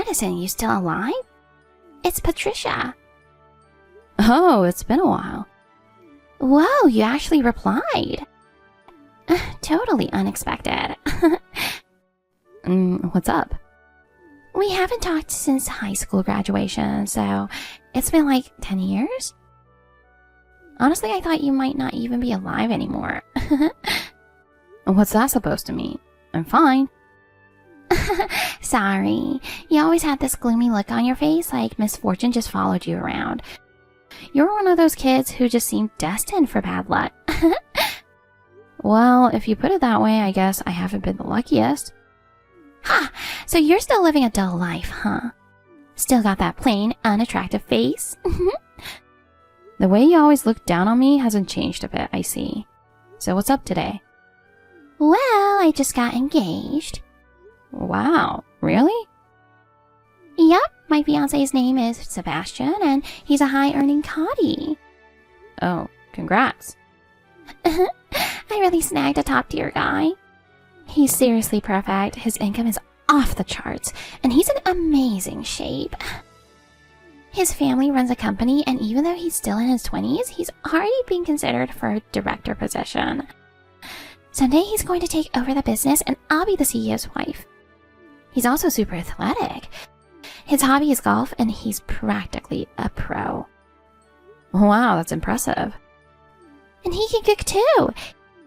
Madison, you still alive? It's Patricia. Oh, it's been a while. Whoa, you actually replied. Totally unexpected. What's up? We haven't talked since high school graduation, so it's been like 10 years? Honestly, I thought you might not even be alive anymore. What's that supposed to mean? I'm fine. Sorry, you always had this gloomy look on your face like misfortune just followed you around. You're one of those kids who just seem destined for bad luck. Well, if you put it that way, I guess I haven't been the luckiest. Ha! So you're still living a dull life, huh? Still got that plain, unattractive face? The way you always look down on me hasn't changed a bit, I see. So what's up today? Well, I just got engaged. Wow, really? Yep, my fiancé's name is Sebastian, and he's a high-earning Cottie. Oh, congrats. I really snagged a top-tier guy. He's seriously perfect, his income is off the charts, and he's in amazing shape. His family runs a company, and even though he's still in his 20s, he's already being considered for a director position. Someday he's going to take over the business, and I'll be the CEO's wife. He's also super athletic. His hobby is golf, and he's practically a pro. Wow, that's impressive. And he can cook too.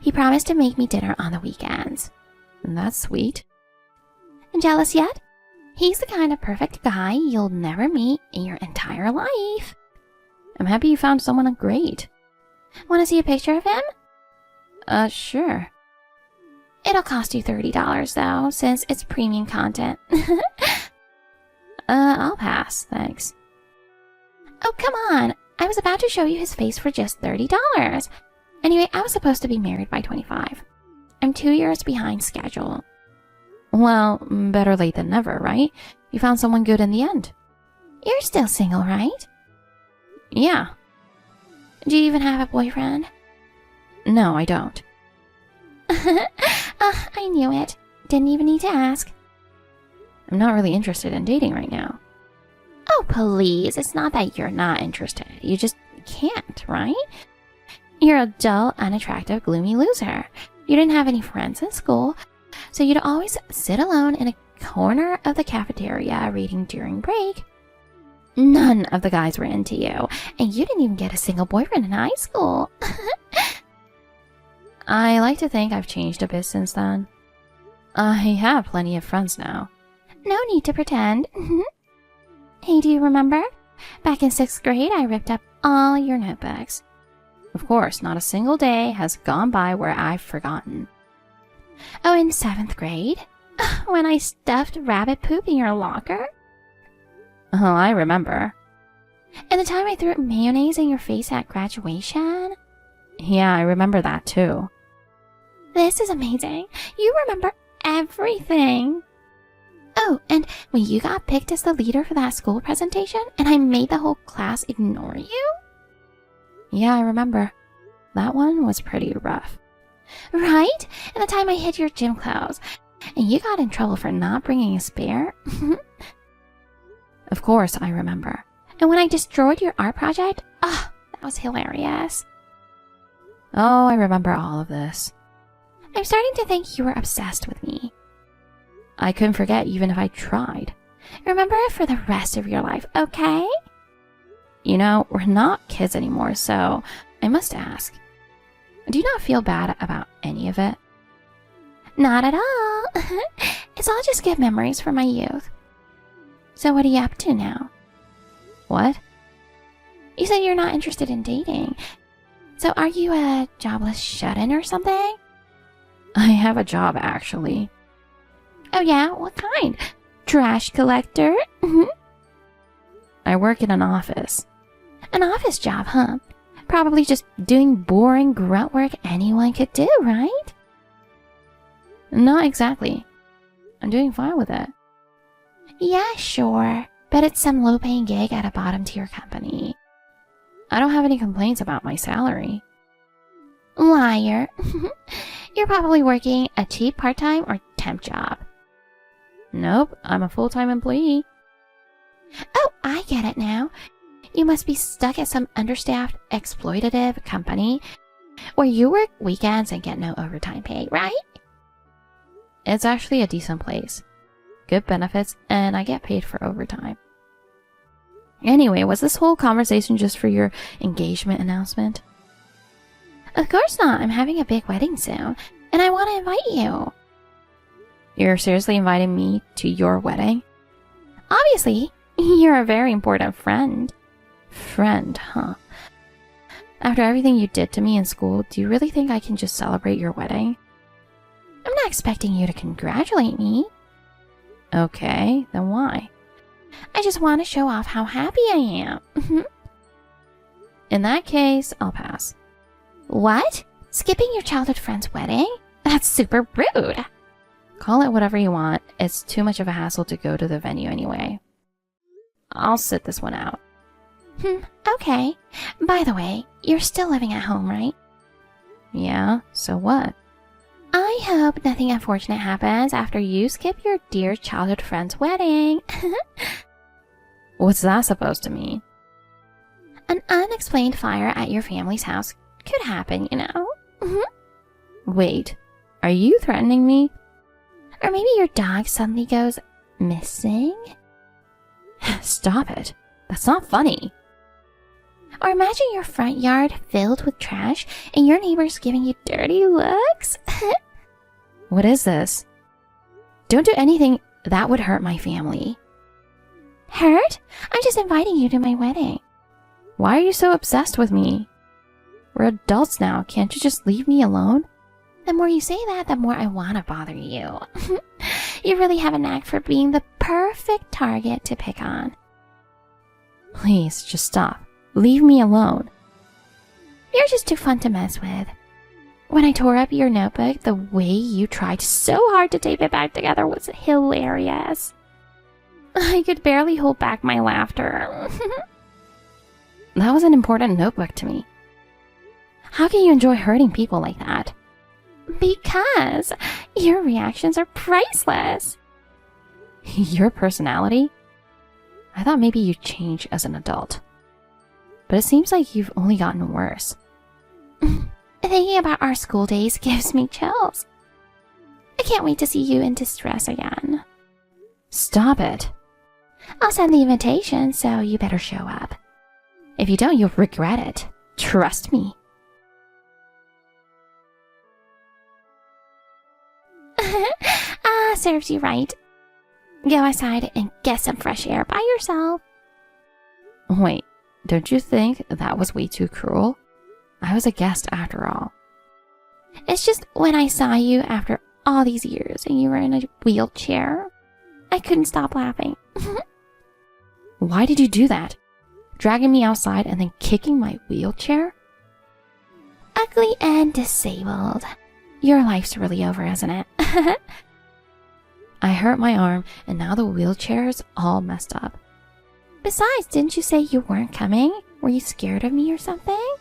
He promised to make me dinner on the weekends. That's sweet. Jealous yet? He's the kind of perfect guy you'll never meet in your entire life. I'm happy you found someone great. Want to see a picture of him? Sure. It'll cost you $30 though, since it's premium content. I'll pass, thanks. Oh, come on. I was about to show you his face for just $30. Anyway, I was supposed to be married by 25. I'm 2 years behind schedule. Well, better late than never, right? You found someone good in the end. You're still single, right? Yeah. Do you even have a boyfriend? No, I don't. I knew it. Didn't even need to ask. I'm not really interested in dating right now. Oh, please. It's not that you're not interested. You just can't, right? You're a dull, unattractive, gloomy loser. You didn't have any friends in school, so you'd always sit alone in a corner of the cafeteria reading during break. None of the guys were into you, and you didn't even get a single boyfriend in high school. I like to think I've changed a bit since then. I have plenty of friends now. No need to pretend. Hey, do you remember? Back in 6th grade, I ripped up all your notebooks. Of course, not a single day has gone by where I've forgotten. Oh, in 7th grade? When I stuffed rabbit poop in your locker? Oh, I remember. And the time I threw mayonnaise in your face at graduation? Yeah, I remember that too. This is amazing. You remember everything. Oh, and when you got picked as the leader for that school presentation and I made the whole class ignore you? Yeah, I remember. That one was pretty rough. Right? And the time I hid your gym clothes and you got in trouble for not bringing a spare? Of course, I remember. And when I destroyed your art project? Oh, that was hilarious. Oh, I remember all of this. I'm starting to think you were obsessed with me. I couldn't forget even if I tried. Remember it for the rest of your life, okay? You know, we're not kids anymore, so I must ask. Do you not feel bad about any of it? Not at all. It's all just good memories from my youth. So what are you up to now? What? You said you're not interested in dating. So are you a jobless shut-in or something? I have a job, actually. Oh yeah? What kind? Trash collector? I work in an office. An office job, huh? Probably just doing boring grunt work anyone could do, right? Not exactly. I'm doing fine with it. Yeah, sure. But it's some low-paying gig at a bottom-tier company. I don't have any complaints about my salary. Liar. You're probably working a cheap part-time or temp job. Nope, I'm a full-time employee. get it now. You must be stuck at some understaffed, exploitative company where you work weekends and get no overtime pay, right? It's actually a decent place. Good benefits, and I get paid for overtime. Anyway, was this whole conversation just for your engagement announcement? Of course not. I'm having a big wedding soon, and I want to invite you. You're seriously inviting me to your wedding? Obviously, you're a very important friend. Friend, huh? After everything you did to me in school, do you really think I can just celebrate your wedding? I'm not expecting you to congratulate me. Okay, then why? I just want to show off how happy I am. In that case, I'll pass. What? Skipping your childhood friend's wedding? That's super rude. Call it whatever you want. It's too much of a hassle to go to the venue anyway. I'll sit this one out. Okay. By the way, you're still living at home, right? Yeah, so what? I hope nothing unfortunate happens after you skip your dear childhood friend's wedding. What's that supposed to mean? An unexplained fire at your family's house could happen, you know? Wait, are you threatening me? Or maybe your dog suddenly goes missing? Stop it. That's not funny. Or imagine your front yard filled with trash and your neighbors giving you dirty looks. What is this? Don't do anything that would hurt my family. Hurt? I'm just inviting you to my wedding. Why are you so obsessed with me? We're adults now. Can't you just leave me alone? The more you say that, the more I want to bother you. You really have a knack for being the perfect target to pick on. Please, just stop. Leave me alone. You're just too fun to mess with. When I tore up your notebook, the way you tried so hard to tape it back together was hilarious. I could barely hold back my laughter. That was an important notebook to me. How can you enjoy hurting people like that? Because your reactions are priceless. Your personality? I thought maybe you'd change as an adult. But it seems like you've only gotten worse. Thinking about our school days gives me chills. I can't wait to see you in distress again. Stop it. I'll send the invitation, so you better show up. If you don't, you'll regret it. Trust me. Serves you right. Go outside and get some fresh air by yourself. Wait, don't you think that was way too cruel? I was a guest after all. It's just when I saw you after all these years and you were in a wheelchair, I couldn't stop laughing. Why did you do that? Dragging me outside and then kicking my wheelchair? Ugly and disabled. Your life's really over, isn't it? I hurt my arm and now the wheelchair's all messed up. Besides, didn't you say you weren't coming? Were you scared of me or something?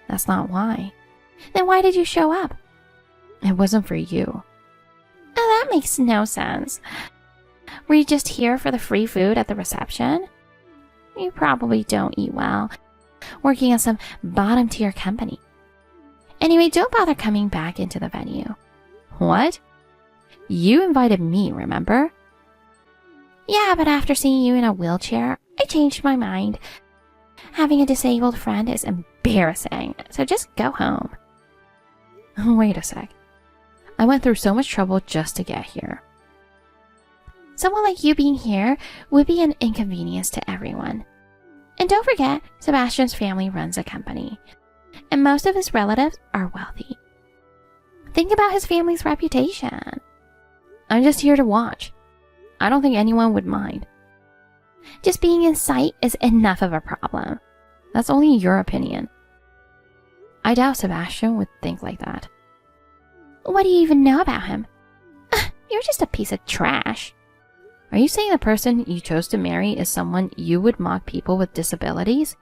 That's not why. Then why did you show up? It wasn't for you. Oh, that makes no sense. Were you just here for the free food at the reception? You probably don't eat well, working at some bottom-tier company. Anyway, don't bother coming back into the venue. What? You invited me, remember? Yeah, but after seeing you in a wheelchair, I changed my mind. Having a disabled friend is embarrassing, so just go home. Wait a sec. I went through so much trouble just to get here. Someone like you being here would be an inconvenience to everyone. And don't forget, Sebastian's family runs a company, and most of his relatives are wealthy. Think about his family's reputation. I'm just here to watch. I don't think anyone would mind. Just being in sight is enough of a problem. That's only your opinion. I doubt Sebastian would think like that. What do you even know about him? You're just a piece of trash. Are you saying the person you chose to marry is someone you would mock people with disabilities?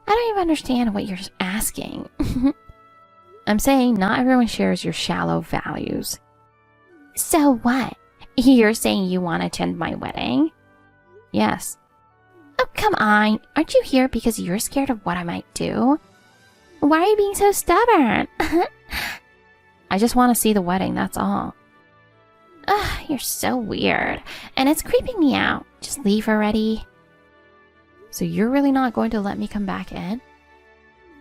I don't even understand what you're asking. I'm saying not everyone shares your shallow values. So what? You're saying you want to attend my wedding? Yes. Come on, aren't you here because you're scared of what I might do? Why are you being so stubborn? I just want to see the wedding, that's all. Ugh, you're so weird, and it's creeping me out. Just leave already. So you're really not going to let me come back in?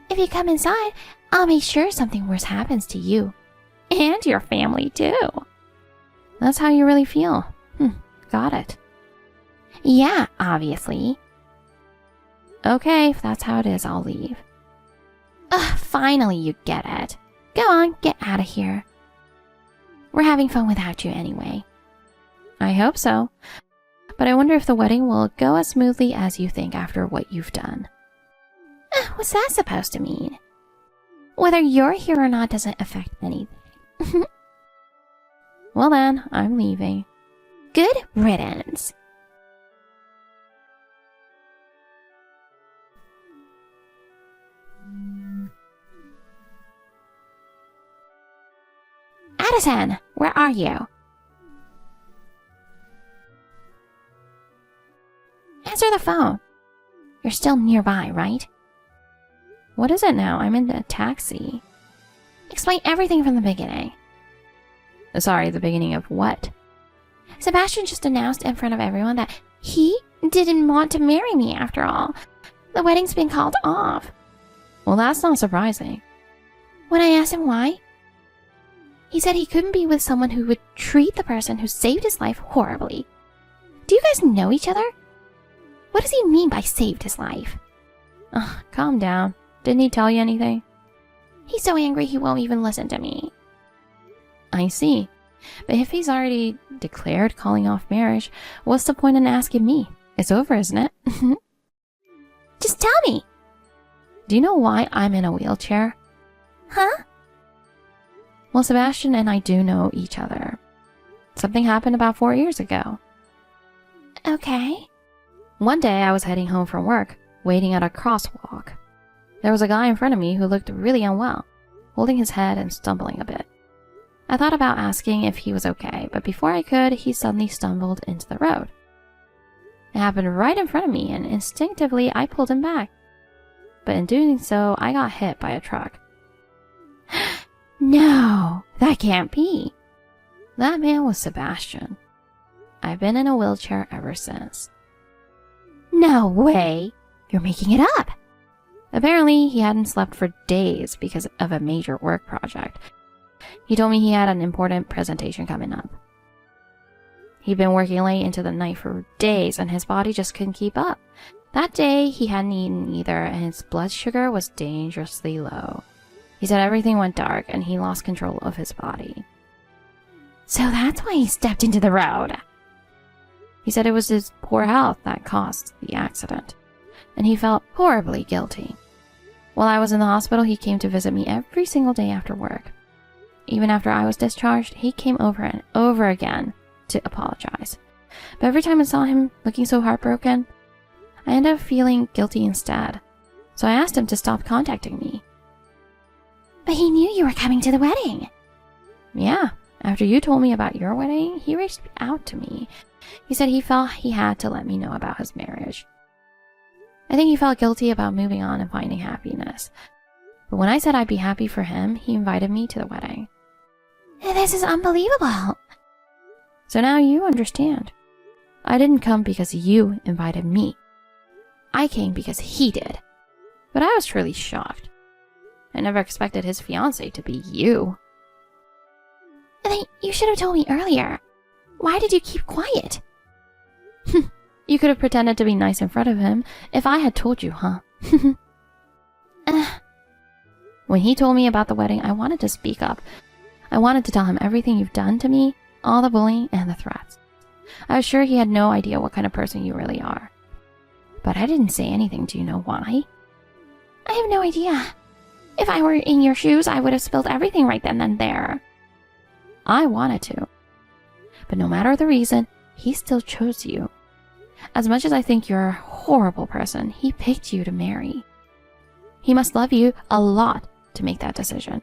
If you come inside, I'll make sure something worse happens to you. And your family, too. That's how you really feel. Got it. Yeah, obviously. Okay, if that's how it is, I'll leave. Ugh, finally you get it. Go on, get out of here. We're having fun without you anyway. I hope so. But I wonder if the wedding will go as smoothly as you think after what you've done. What's that supposed to mean? Whether you're here or not doesn't affect anything. Well then, I'm leaving. Good riddance. Addison, where are you? Answer the phone. You're still nearby, right? What is it now? I'm in a taxi. Explain everything from the beginning. Sorry, the beginning of what? Sebastian just announced in front of everyone that he didn't want to marry me after all. The wedding's been called off. Well, that's not surprising. When I asked him why, he said he couldn't be with someone who would treat the person who saved his life horribly. Do you guys know each other? What does he mean by saved his life? Calm down. Didn't he tell you anything? He's so angry he won't even listen to me. I see. But if he's already declared calling off marriage, what's the point in asking me? It's over, isn't it? Just tell me. Do you know why I'm in a wheelchair? Huh? Well, Sebastian and I do know each other. Something happened about 4 years ago. Okay. One day I was heading home from work, waiting at a crosswalk. There was a guy in front of me who looked really unwell, holding his head and stumbling a bit. I thought about asking if he was okay, but before I could, he suddenly stumbled into the road. It happened right in front of me, and instinctively I pulled him back. But in doing so, I got hit by a truck. No, that can't be. That man was Sebastian. I've been in a wheelchair ever since. No way. You're making it up. Apparently, he hadn't slept for days because of a major work project. He told me he had an important presentation coming up. He'd been working late into the night for days, and his body just couldn't keep up. That day, he hadn't eaten either, and his blood sugar was dangerously low. He said everything went dark, and he lost control of his body. So that's why he stepped into the road. He said it was his poor health that caused the accident, and he felt horribly guilty. While I was in the hospital, he came to visit me every single day after work. Even after I was discharged, he came over and over again to apologize. But every time I saw him looking so heartbroken, I ended up feeling guilty instead. So I asked him to stop contacting me. But he knew you were coming to the wedding. Yeah, after you told me about your wedding, he reached out to me. He said he felt he had to let me know about his marriage. I think he felt guilty about moving on and finding happiness. But when I said I'd be happy for him, he invited me to the wedding. This is unbelievable. So now you understand. I didn't come because you invited me. I came because he did. But I was truly shocked. I never expected his fiancée to be you. Then you should have told me earlier. Why did you keep quiet? You could have pretended to be nice in front of him if I had told you, huh? When he told me about the wedding, I wanted to speak up. I wanted to tell him everything you've done to me, all the bullying and the threats. I was sure he had no idea what kind of person you really are. But I didn't say anything. Do you know why? I have no idea. If I were in your shoes, I would have spilled everything right then and there. I wanted to. But no matter the reason, he still chose you. As much as I think you're a horrible person, he picked you to marry. He must love you a lot to make that decision.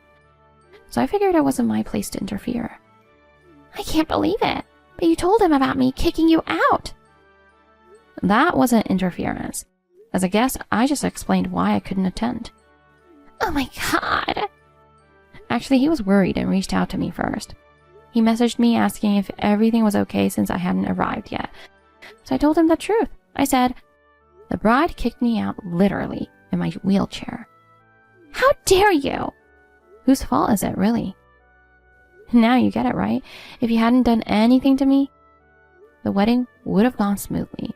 So I figured it wasn't my place to interfere. I can't believe it. But you told him about me kicking you out. That wasn't interference. As a guest, I just explained why I couldn't attend. Oh my god. Actually, he was worried and reached out to me first. He messaged me asking if everything was okay since I hadn't arrived yet. So I told him the truth. I said, the bride kicked me out literally in my wheelchair. How dare you? Whose fault is it, really? Now you get it, right? If you hadn't done anything to me, the wedding would have gone smoothly.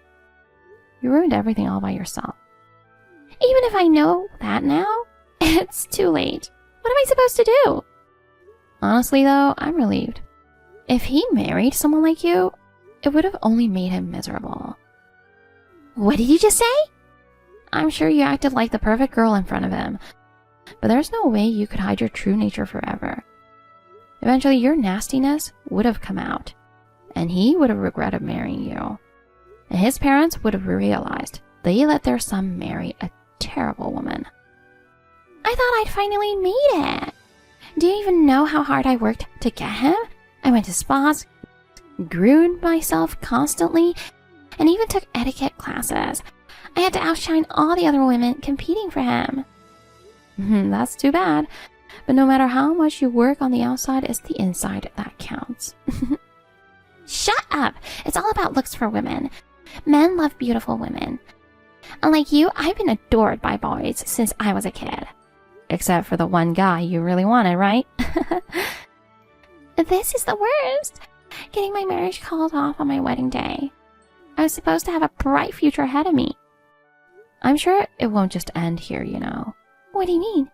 You ruined everything all by yourself. Even if I know that now, it's too late. What am I supposed to do? Honestly, though, I'm relieved. If he married someone like you, it would have only made him miserable. What did you just say? I'm sure you acted like the perfect girl in front of him, but there's no way you could hide your true nature forever. Eventually, your nastiness would have come out, and he would have regretted marrying you. And his parents would have realized they let their son marry a terrible woman. I thought I'd finally made it. Do you even know how hard I worked to get him? I went to spas, groomed myself constantly, and even took etiquette classes. I had to outshine all the other women competing for him. That's too bad. But no matter how much you work on the outside, it's the inside that counts. Shut up! It's all about looks for women. Men love beautiful women. Unlike you, I've been adored by boys since I was a kid. Except for the one guy you really wanted, right? This is the worst. Getting my marriage called off on my wedding day. I was supposed to have a bright future ahead of me. I'm sure it won't just end here, you know. What do you mean?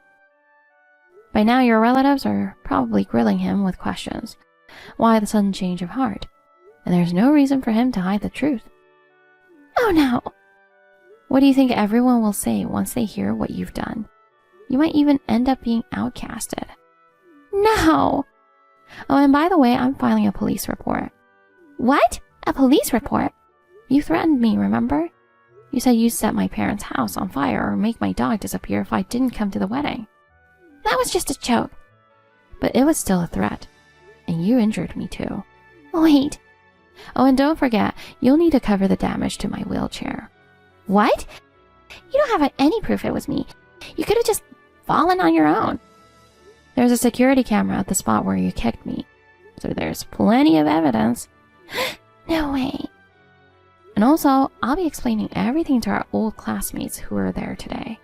By now, your relatives are probably grilling him with questions. Why the sudden change of heart? And there's no reason for him to hide the truth. Oh no! What do you think everyone will say once they hear what you've done? You might even end up being outcasted. No! Oh, and by the way, I'm filing a police report. What? A police report? You threatened me, remember? You said you'd set my parents' house on fire or make my dog disappear if I didn't come to the wedding. That was just a joke. But it was still a threat. And you injured me too. Wait. Oh, and don't forget, you'll need to cover the damage to my wheelchair. What? You don't have any proof it was me. You could have just fallen on your own. There's a security camera at the spot where you kicked me. So there's plenty of evidence. No way. And also, I'll be explaining everything to our old classmates who were there today.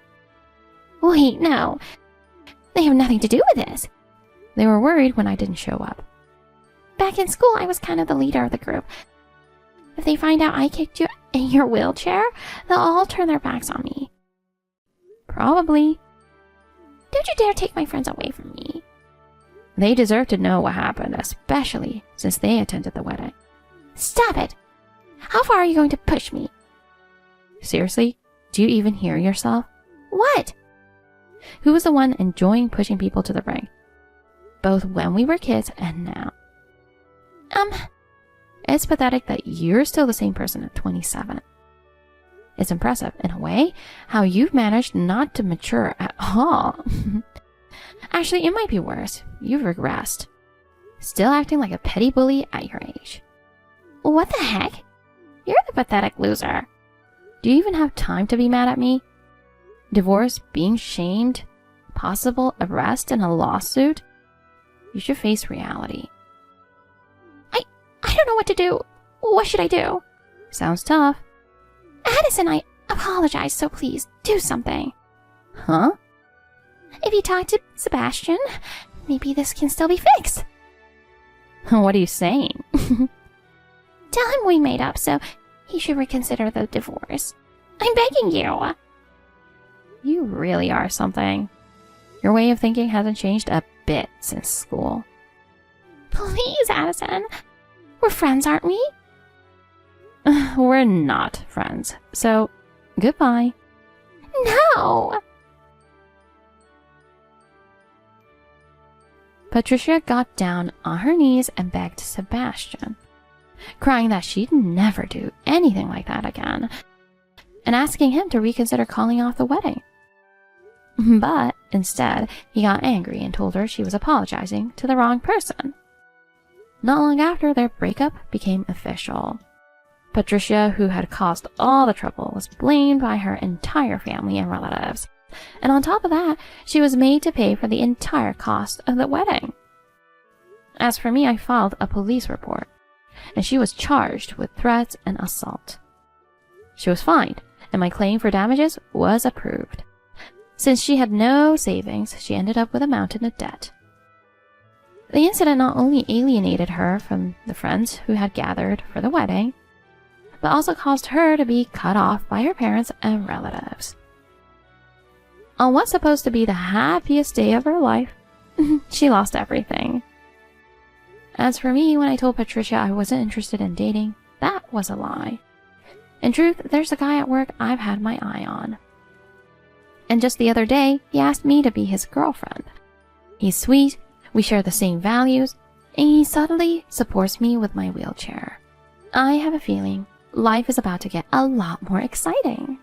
Wait, no. They have nothing to do with this. They were worried when I didn't show up. Back in school, I was kind of the leader of the group. If they find out I kicked you in your wheelchair, they'll all turn their backs on me. Probably. Don't you dare take my friends away from me. They deserve to know what happened, especially since they attended the wedding. Stop it! How far are you going to push me? Seriously? Do you even hear yourself? What? Who was the one enjoying pushing people to the brink? Both when we were kids and now. It's pathetic that you're still the same person at 27. It's impressive, in a way, how you've managed not to mature at all. Actually, it might be worse. You've regressed. Still acting like a petty bully at your age. What the heck? You're the pathetic loser. Do you even have time to be mad at me? Divorce, being shamed, possible arrest and a lawsuit? You should face reality. I don't know what to do. What should I do? Sounds tough. Addison, I apologize, so please do something. Huh? If you talk to Sebastian, maybe this can still be fixed. What are you saying? Tell him we made up, so he should reconsider the divorce. I'm begging you. You really are something. Your way of thinking hasn't changed a bit since school. Please, Addison. We're friends, aren't we? We're not friends. So, goodbye. No! Patricia got down on her knees and begged Sebastian, crying that she'd never do anything like that again, and asking him to reconsider calling off the wedding. But instead, he got angry and told her she was apologizing to the wrong person. Not long after, their breakup became official. Patricia, who had caused all the trouble, was blamed by her entire family and relatives. And on top of that, she was made to pay for the entire cost of the wedding. As for me, I filed a police report, and she was charged with threats and assault. She was fined, and my claim for damages was approved. Since she had no savings, she ended up with a mountain of debt. The incident not only alienated her from the friends who had gathered for the wedding, but also caused her to be cut off by her parents and relatives. On what's supposed to be the happiest day of her life, she lost everything. As for me, when I told Patricia I wasn't interested in dating, that was a lie. In truth, there's a guy at work I've had my eye on. And just the other day, he asked me to be his girlfriend. He's sweet, we share the same values, and he subtly supports me with my wheelchair. I have a feeling life is about to get a lot more exciting.